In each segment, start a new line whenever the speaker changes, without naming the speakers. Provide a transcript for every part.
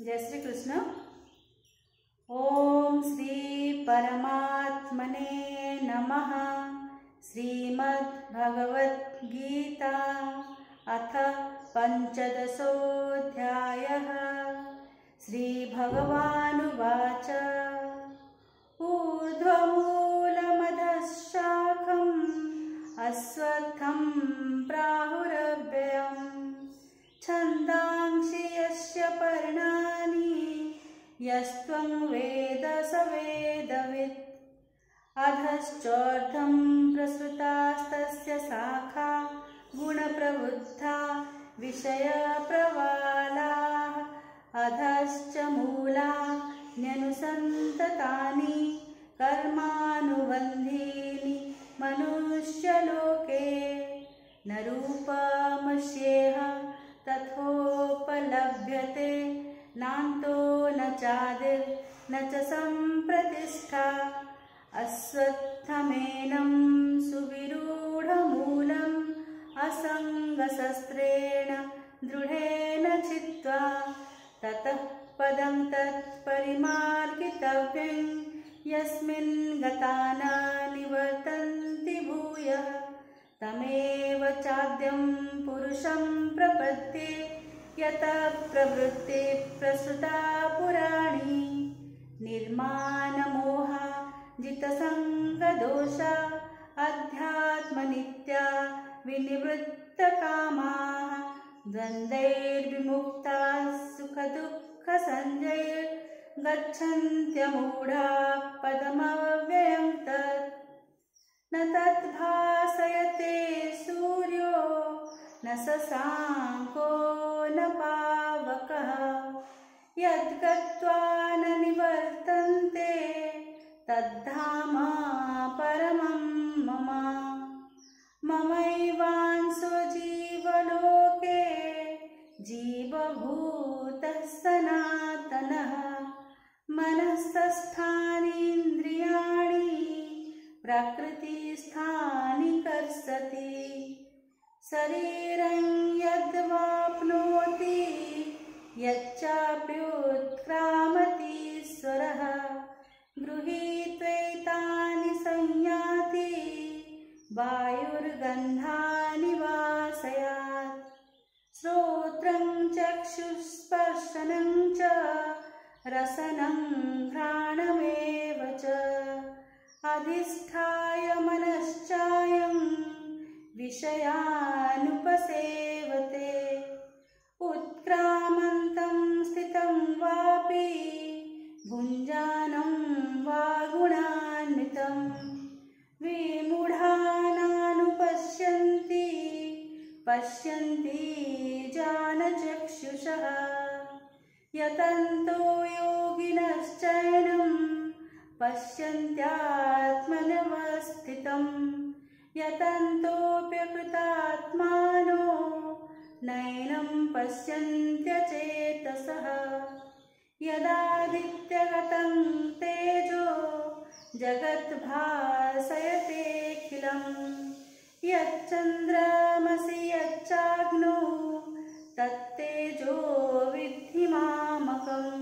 जय श्री कृष्ण। ओम श्री परमात्मने नमः। श्रीमद् भगवत गीता अथ पंचदशोऽध्यायः। श्री भगवानुवाच ऊर्ध्वमूलमधःशाखम् अश्वत्थं प्राहुरव्ययम् छन्दांसि यस्य पर्णानि यस्त्वं वेद स वेदवित् अधश्चोर्ध्वं प्रसृतास्तस्य शाखा गुणप्रवृद्धा विषयप्रवालाः अधश्च मूलान्यनुसन्ततानि कर्मानुबन्धीनि मनुष्यलोके न रूपमस्येह तथोपलभ्यते नान्तो न चादिर्न च सम्प्रतिष्ठा अश्वत्थमेनं सुविरूढमूलम् असङ्गशस्त्रेण दृढेन छित्त्वा ततः पदं तत्परिमार्गितव्यं यस्मिन् गता न निवर्तन्ति भूयः तमेव चाद्यं पुरुषं प्रपद्ये यतः प्रवृत्ति प्रसृता पुराणी निर्मानमोहा जितसङ्गदोषा अध्यात्मनित्या विनिवृत्तकामाः द्वन्द्वैर्विमुक्ताः सुखदुःखसञ्जैर्गच्छन्त्यमूढा पदमव्ययं तत् न तद्भासयते सूर्यो न शशाङ्को न पावकः यद्गत्वा न निवर्तन्ते तद्धाम परमं मम ममैवांशो जीवलोके जीवभूतः सनातनः मनस्तस्थानीन्द्रियाणि प्रकृतिस्थानि कर्षति शरीरं यद्वाप्नोति यच्चाप्युत्क्रामतीश्वरः गृहीत्वैतानि संयाति वायुर्गन्धानि वासयात् श्रोत्रं चक्षुस्पर्शनं च रसनं घ्राणमेव च अधिष्ठाय मनश्चायं विषयानुपसेवते उत्क्रामन्तं स्थितं वापि भुञ्जानं वा गुणान्वितं विमूढानानुपश्यन्ति पश्यन्ति जानचक्षुषः यतन्तो योगिनश्चैनं पश्यन्त्यात्मनवस्थितं यतन्तोऽप्यकृतात्मानो नैनं पश्यन्त्यचेतसः यदादित्यगतं तेजो जगद्भासयतेऽखिलं यच्चन्द्रमसि यच्चाग्नौ तत्तेजो विद्धि मामकम्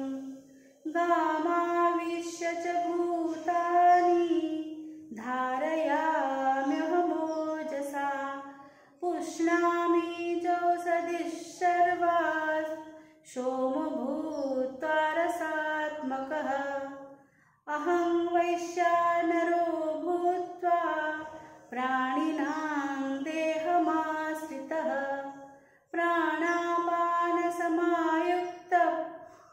गामाविश्य च भूतानि धारयाम्यहमोजसा पुष्णामि चौषधिः सर्वाः सोमो भूत्वा रसात्मकः अहं वैश्वानरो भूत्वा प्राणिनां देहमाश्रितः प्राणापानसमायुक्तः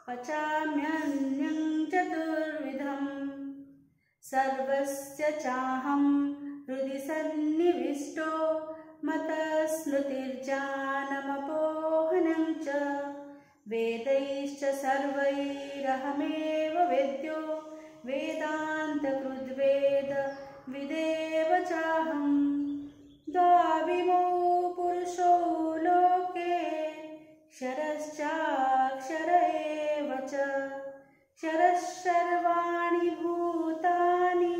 पचाम्यन्नं चतुर्विधम् सर्वस्य चाहं हृदि सन्निविष्टो मतस्मृतिर्ज्ञानमपोहनं च वेदैश्च सर्वैरहमेव वेद्यो वेदान्तकृद्वेद विदेव चाहं द्वाविमो पुरुषो लोके क्षरश्चाक्षर एव च क्षरः सर्वाणि भूतानि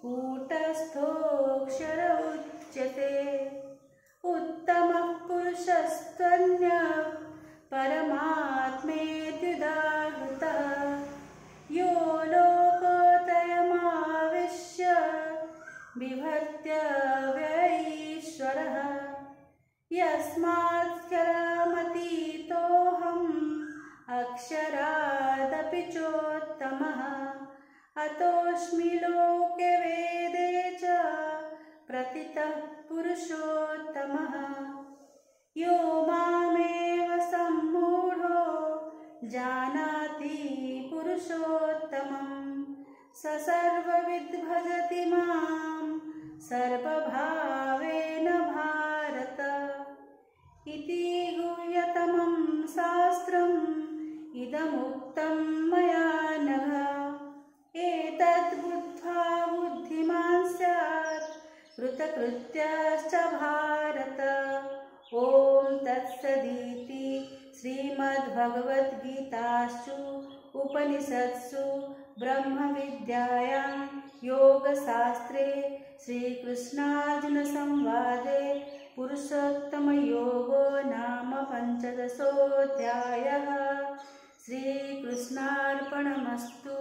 कूटस्थोऽक्षर उच्यते उत्तमः पुरुषस्त्वन्यः परमात्मेत्युदा यस्मात्क्षरमतीतोऽहम् अक्षरादपि चोत्तमः अतोऽस्मि लोके वेदे च प्रतितः पुरुषोत्तमः यो मामेव सम्मूढो जानाति पुरुषोत्तमं स सर्वविद् भजति मां सर्वभावेन भारत इति गुह्यतमं शास्त्रम् इदमुक्तं मया नघ एतद् बुद्ध्वा बुद्धिमान् स्यात् कृतकृत्यश्च भारत ॐ तत्सदिति श्रीमद्भगवद्गीतासु उपनिषत्सु ब्रह्मविद्यायां योगशास्त्रे श्रीकृष्णार्जुनसंवादे पुरुषोत्तमयोगो नाम पञ्चदशोऽध्यायः। श्रीकृष्णार्पणमस्तु।